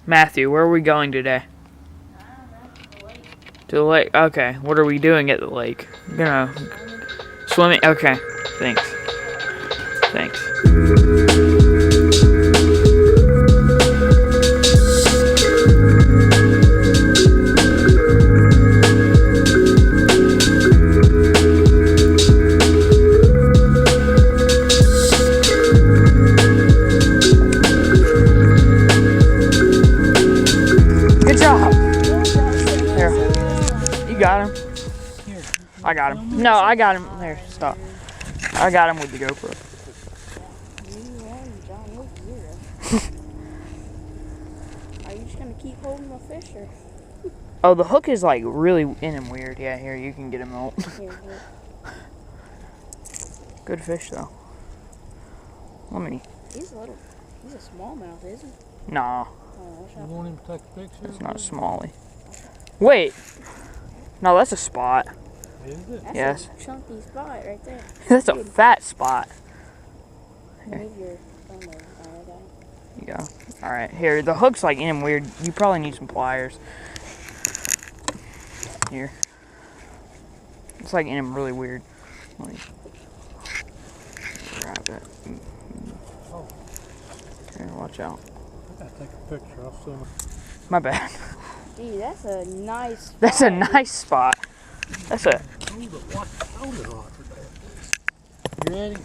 Matthew, where are we going today? To the lake. Okay, what are we doing at the lake? Swimming? Okay, thanks. Thanks. Good job. Here. You got him. I got him. No, I got him. There, stop. I got him with the GoPro. Are you just gonna keep holding the fish, or? Oh, the hook is like really in and weird. Yeah, here, you can get him out. Here. Good fish though. Let me. He's a smallmouth, isn't he? Nah, You want him to take a picture? it's not a smallie. Wait. No, that's a spot. Is it? That's Yes. a chunky spot right there. That's a fat spot. Move your thumb over. Alright, There you go. Alright, here. The hook's like in and weird. You probably need some pliers. Here. It's like in and really weird. Let me grab it. Oh. Here, watch out. I gotta take a picture. I'll send it. My bad. Gee, that's a nice spot. That's a nice spot. That's a. Hold it. Watch the shoulder rock for that. You ready?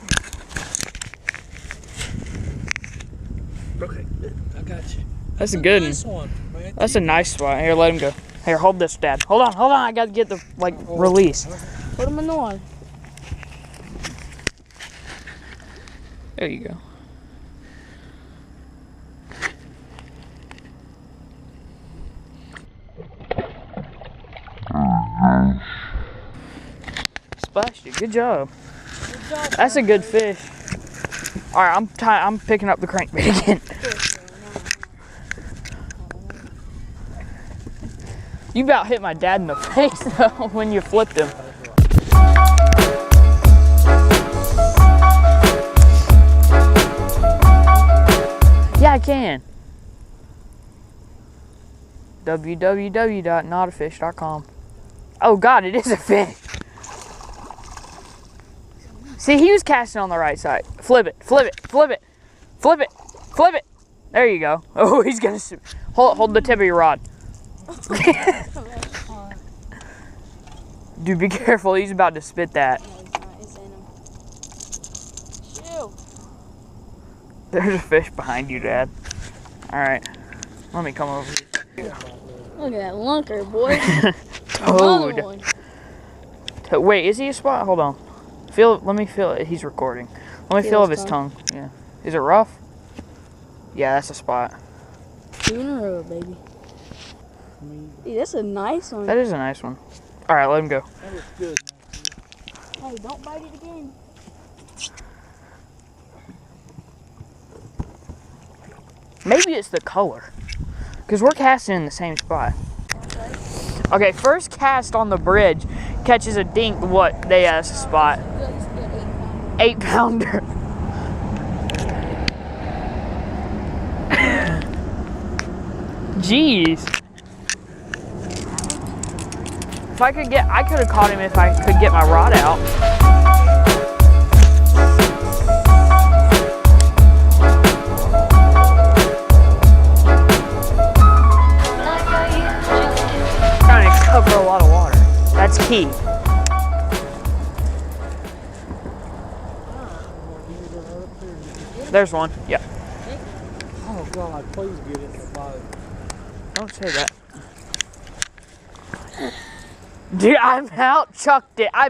Okay, good. I got you. That's a good Nice one, man. That's a nice spot. Here, let him go. Here, hold this, Dad. Hold on. I gotta get the release. Put him in the water. There you go. Splashed it. Good job. That's a good fish. All right, I'm picking up the crankbait again. You about hit my dad in the face though when you flipped him. Yeah, I can. www.notafish.com. Oh God, it is a fish. See, he was casting on the right side. Flip it, flip it, flip it, flip it, flip it. There you go. Oh, he's gonna hold the tip of your rod. Dude, be careful. He's about to spit that. No, he's not. It's in him. Shoo. There's a fish behind you, Dad. All right, let me come over here. Look at that lunker, boy. Toad. Another one. Wait, is he a spot? Hold on. Let me feel it. He's recording. Let me feel of his tongue. Yeah. Is it rough? Yeah, that's a spot. 2 in a row, baby. Dude, that's a nice one. That is a nice one. All right, let him go. That looks good. Hey, don't bite it again. Maybe it's the color. Because we're casting in the same spot. Okay, first cast on the bridge catches a dink. What? They asked a spot. 8-pounder. Jeez. If I could have caught him if I could get my rod out. Trying to cover a lot of water. That's key. There's one. Yeah. Oh God, please get it in the boat. Don't say that. Dude, I about chucked it. I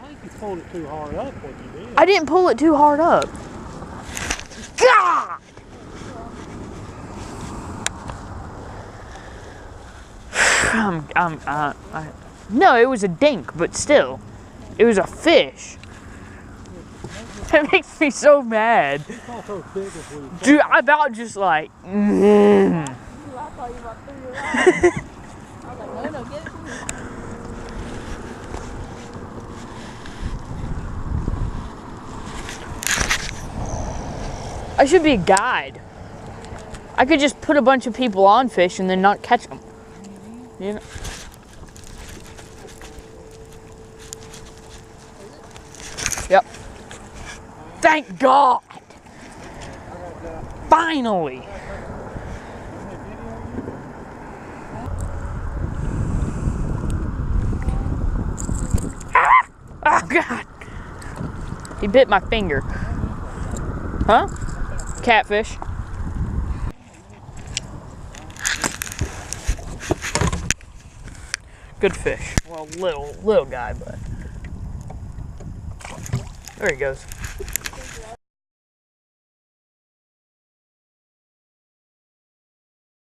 think you pulled it too hard up when you did. I didn't pull it too hard up. God! No, it was a dink, but still. It was a fish. That makes me so mad. Dude, I about just like... I thought you about to throw your rod. I was like, no, get it from me. I should be a guide. I I could just put a bunch of people on fish and then not catch them. You know? Yep. Thank God! Finally! Ah! Oh God! He bit my finger. Huh? Catfish. Good fish. Well, little guy, but there he goes.